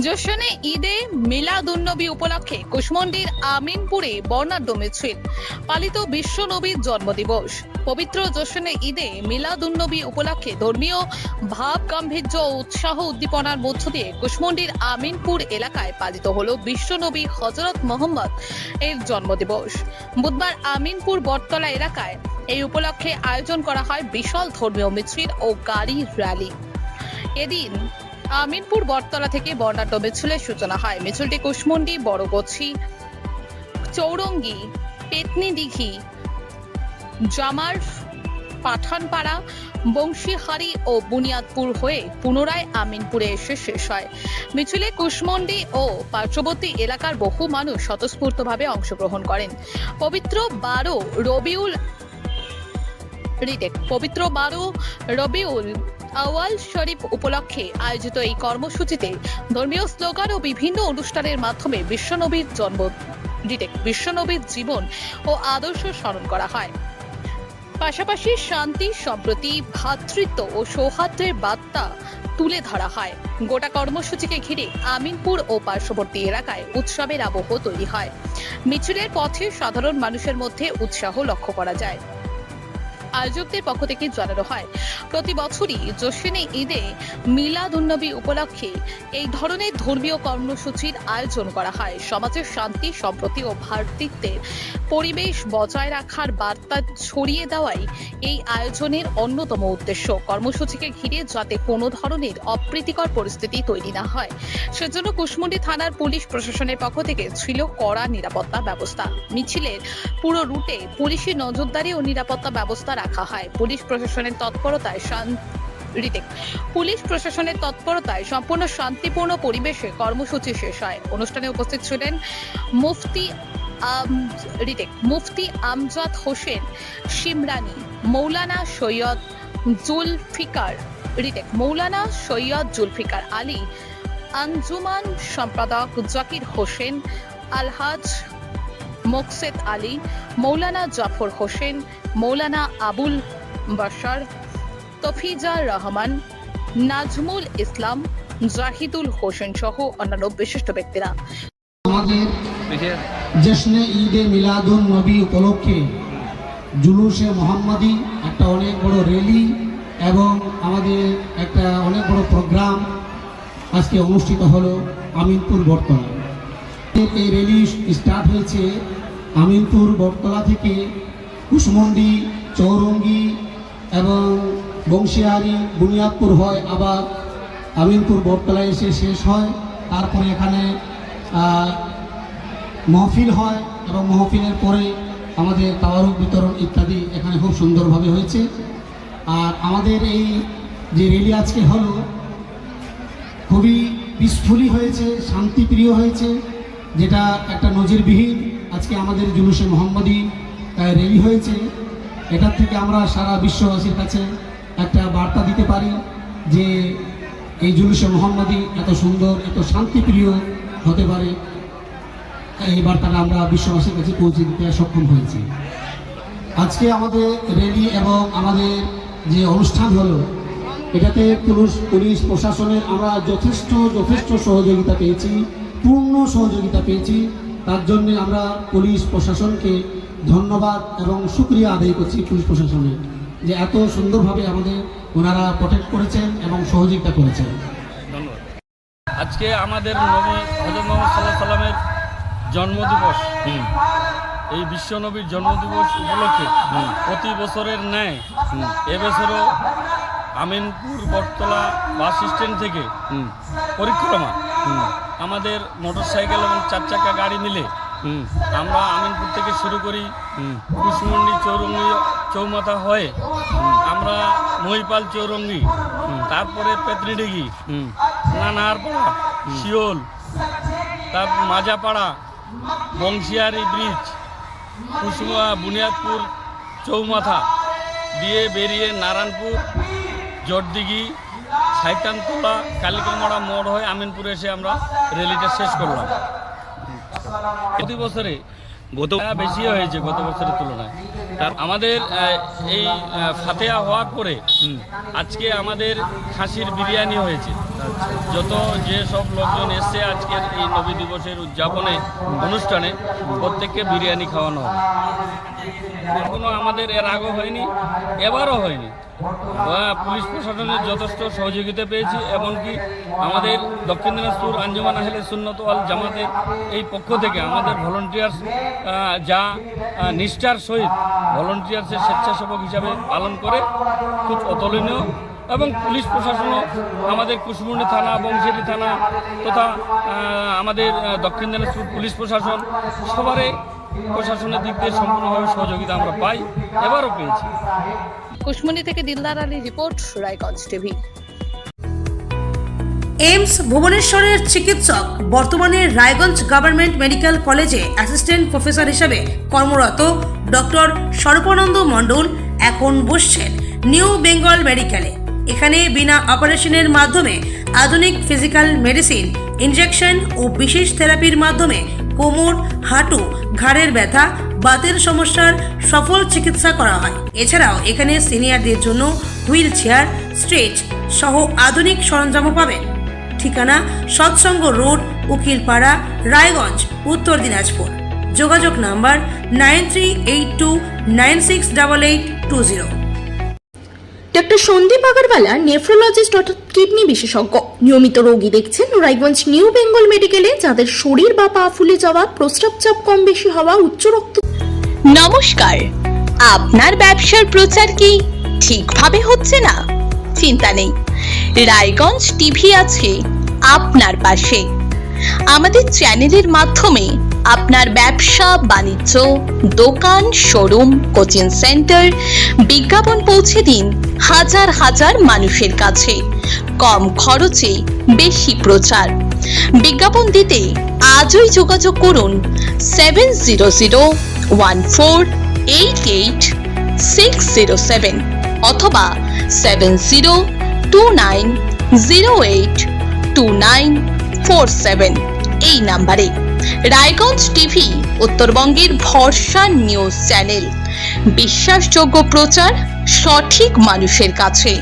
জোশনে ঈদে মিলাদুন্নবী উপলক্ষে কুশমন্ডির আমিনপুরে বর্ণাঢ্য মিছিল পালিত বিশ্ব নবীর জন্মদিবস। পবিত্র জোশনে ঈদে মিলাদুন্নবী উপলক্ষে ধর্মীয় ভাব গাম্ভীর্য ও উৎসাহ উদ্দীপনার মধ্য দিয়ে কুশমন্ডির আমিনপুর এলাকায় পালিত হলো বিশ্ব নবী হযরত মুহাম্মদ এর জন্মদিবস। বুধবার আমিনপুর বটতলা এলাকায় এই উপলক্ষে আয়োজন করা হয় বিশাল ধর্মীয় মিছিল ও গাড়ি র্যালি। এদিন আমিনপুর বটতলা থেকে বর্ণাঢ্য মিছিলের সূচনা হয়। মিছিলটি কুশমন্ডি, বড়গছি, চৌরঙ্গি, পেতনিদিঘি, জামার, পাঠানপাড়া, বংশীহারি ও বুনিয়াদপুর হয়ে পুনরায় আমিনপুরে এসে শেষ হয়। মিছিলে কুশমন্ডি ও পার্শ্ববর্তী এলাকার বহু মানুষ স্বতঃস্ফূর্তভাবে অংশগ্রহণ করেন। পবিত্র 12 রবিউল আওয়াল শরীফ উপলক্ষে আয়োজিত এই কর্মসূচিতে ধর্মীয় স্লোগান ও বিভিন্ন অনুষ্ঠানের মাধ্যমে বিশ্বনবীর জীবন ও আদর্শ স্মরণ করা হয়। পাশাপাশি শান্তি, সম্প্রীতি, ভ্রাতৃত্ব ও সৌহার্দ্যের বার্তা তুলে ধরা হয়। গোটা কর্মসূচিকে ঘিরে আমিনপুর ও পার্শ্ববর্তী এলাকায় উৎসবের আবহ তৈরি হয়। মিছিলের পথে সাধারণ মানুষের মধ্যে উৎসাহ লক্ষ্য করা যায়। আয়োজকদের পক্ষ থেকে জানানো হয়, প্রতি বছরই জোশনে ঈদে মিলাদুন্নবী উপলক্ষে এই ধরনের ধর্মীয় কর্মসূচির আয়োজন করা হয়। সমাজের শান্তি, সম্প্রীতি ও ভ্রাতৃত্বের পরিবেশ বজায় রাখার বার্তা ছড়িয়ে দেওয়াই এই আয়োজনের অন্যতম উদ্দেশ্য। কর্মসূচিকে ঘিরে যাতে কোনো ধরনের অপ্রীতিকর পরিস্থিতি তৈরি না হয়, সেজন্য কুশমন্ডি থানার পুলিশ প্রশাসনের পক্ষ থেকে ছিল কড়া নিরাপত্তা ব্যবস্থা। মিছিলের পুরো রুটে পুলিশি নজরদারি ও নিরাপত্তা ব্যবস্থা রাখা হয়। পুলিশ প্রশাসনের তৎপরতায় সম্পূর্ণ শান্তিপূর্ণ পরিবেশে কর্মসূচি শেষ হয়। অনুষ্ঠানে উপস্থিত ছিলেন মুফতি আমজাদ হোসেন শিমরানি, মৌলানা সৈয়দ জুলফিকার আলী, আঞ্জুমান সম্পাদক জাকির হোসেন, আলহাজ মোকসেদ আলী, মৌলানা জাফর হোসেন, মৌলানা আবুল বাশার, তফিজার রহমান, নাজমুল ইসলাম, জাহিদুল হোসেন সহ অন্যান্য বিশিষ্ট ব্যক্তিরা। আমাদের জশ্নে ঈদে মিলাদুন নবী উপলক্ষে জুলুসে মোহাম্মদী একটা অনেক বড় র্যালি এবং আমাদের একটা অনেক বড় প্রোগ্রাম আজকে অনুষ্ঠিত হলো আমিনপুর বটতলা। এই র্যালি স্টার্ট হয়েছে আমিনপুর বটতলা থেকে কুশমন্ডি, চৌরঙ্গি এবং বংশীহারি, বুনিয়াদপুর হয়, আবার আমিনপুর বটতলায় এসে শেষ হয়। তারপরে এখানে মহফিল হয় এবং মহফিলের পরে আমাদের তাওয়ারুক বিতরণ ইত্যাদি এখানে খুব সুন্দরভাবে হয়েছে। আর আমাদের এই যে র্যালি আজকে হলো খুবই পিসফুলি হয়েছে, শান্তিপ্রিয় হয়েছে, যেটা একটা নজিরবিহীন আজকে আমাদের জুলুসে মোহাম্মদী র্যালি হয়েছে। এটার থেকে আমরা সারা বিশ্ববাসীর কাছে একটা বার্তা দিতে পারি যে এই জুলুসে মোহাম্মদী এত সুন্দর, এত শান্তিপ্রিয় হতে পারে। এই বার্তাটা আমরা বিশ্ববাসীর কাছে পৌঁছে দিতে সক্ষম হয়েছি। আজকে আমাদের র্যালি এবং আমাদের যে অনুষ্ঠান হলো, এটাতে পুলিশ প্রশাসনের আমরা যথেষ্ট সহযোগিতা পেয়েছি, পূর্ণ সহযোগিতা পেয়েছি। তার জন্য আমরা পুলিশ প্রশাসনকে ধন্যবাদ এবং শুকরিয়া আদায় করছি পুলিশ প্রশাসনের, যে এত সুন্দরভাবে আমাদের ওনারা প্রোটেক্ট করেছেন এবং সহযোগিতা করেছেন। ধন্যবাদ। আজকে আমাদের নবী হযরত মুহাম্মদ সাল্লাল্লাহু আলাইহি সাল্লামের জন্মদিবস। এই বিশ্ব নবীর জন্মদিবস উপলক্ষে প্রতি বছরের ন্যায় এবছরও আমিনপুর বটতলা বাস স্ট্যান্ড থেকে পরিক্রমা আমাদের মোটরসাইকেল এবং 4 চাকা গাড়ি মিলে আমরা আমিনপুর থেকে শুরু করি, কুশমন্ডি, চৌরঙ্গি, চৌমাথা হয়ে আমরা মহিপাল, চৌরঙ্গি, তারপরে পেতনিডিঘি, নানারপাড়া, শিওল, তারপর মাজাপাড়া, বংশীহারি ব্রিজ, বুনিয়াদপুর, চৌমাথা দিয়ে বেরিয়ে নারায়ণপুর, জটদিঘি, সাইতানতলা, কালিকামড়া মোড় হয়ে আমিনপুরে এসে আমরা র্যালিটা শেষ করলাম। প্রতি বছরে বেশি হয়েছে গত বছরের তুলনায়। তার আমাদের এই ফাতেহা হওয়ার পরে আজকে আমাদের খাসির বিরিয়ানি হয়েছে। যত যে সব লোকজন এসছে আজকের এই নবী দিবসের উদযাপনে অনুষ্ঠানে প্রত্যেককে বিরিয়ানি খাওয়ানো হবে। কোনো আমাদের এর আগেও হয়নি, এবারও হয়নি। পুলিশ প্রশাসনের যথেষ্ট সহযোগিতা পেয়েছি, এমনকি আমাদের দক্ষিণ দিনাজপুর আঞ্জুমান আহলে সুন্নত ওয়াল জামাতের এই পক্ষ থেকে আমাদের ভলান্টিয়ার্স যা নিষ্ঠার সহিত ভলান্টিয়ার্সের স্বেচ্ছাসেবক হিসাবে পালন করে খুব অতুলনীয়। এবং পুলিশ প্রশাসনও আমাদের কুশমুন্ডি থানা, বংশেরি থানা তথা আমাদের দক্ষিণ দিনাজপুর পুলিশ প্রশাসন সবারই প্রশাসনের দিক দিয়ে সম্পূর্ণভাবে সহযোগিতা আমরা পাই, এবারও পেয়েছি। কুশমুন্ডি থেকে Dildar Ali report, Raiganj TV. AIIMS ভুবনেশ্বরের চিকিৎসক বর্তমানে রায়গঞ্জ গভর্নমেন্ট মেডিকেল কলেজে অ্যাসিস্ট্যান্ট প্রফেসর হিসেবে কর্মরত ডক্টর সর্বানন্দ মণ্ডল এখন বসছেন নিউ বেঙ্গল মেডিকেলে। এখানে বিনা অপারেশনের মাধ্যমে আধুনিক ফিজিক্যাল মেডিসিন, ইনজেকশন ও বিশেষ থেরাপির মাধ্যমে কোমর, হাঁটু, ঘাড়ের ব্যথা, বাতের সমস্যার সফল চিকিৎসা করা হয়। এছাড়াও এখানে সিনিয়রদের জন্য হুইল চেয়ার, স্ট্রেচ সহ আধুনিক সরঞ্জামও পাবেন। ঠিকানা সৎসঙ্গ রোড, উকিলপাড়া, রায়গঞ্জ, উত্তর দিনাজপুর। যোগাযোগ number 9382968820। Doctor Sandip Agarwala nephrologist অর্থাৎ কিডনি বিশেষজ্ঞ নিয়মিত রোগী দেখছেন রায়গঞ্জ নিউ বেঙ্গল মেডিকেলে, যাদের শরীর বা পা ফুলে যাওয়া, প্রস্রাব চাপ কম বেশি হওয়া, উচ্চ রক্ত। নমস্কার, আপনার ব্যবসার প্রচার কি ঠিকভাবে হচ্ছে না? চিন্তা নেই, রায়গঞ্জ টিভি আছে আপনার পাশে। আমাদের চ্যানেলের মাধ্যমে আপনার ব্যবসা বাণিজ্য, দোকান, শোরুম, কোচিং সেন্টার বিজ্ঞাপন পৌঁছে দিন হাজার হাজার মানুষের কাছে। কম খরচে বেশি প্রচার। বিজ্ঞাপন দিতে আজই যোগাযোগ করুন 7001488607 অথবা 7029082947 এই নাম্বারে। রায়গঞ্জ টিভি উত্তরবঙ্গের ভরসা নিউজ চ্যানেল, বিশ্বাসযোগ্য প্রচার সঠিক মানুষের কাছে।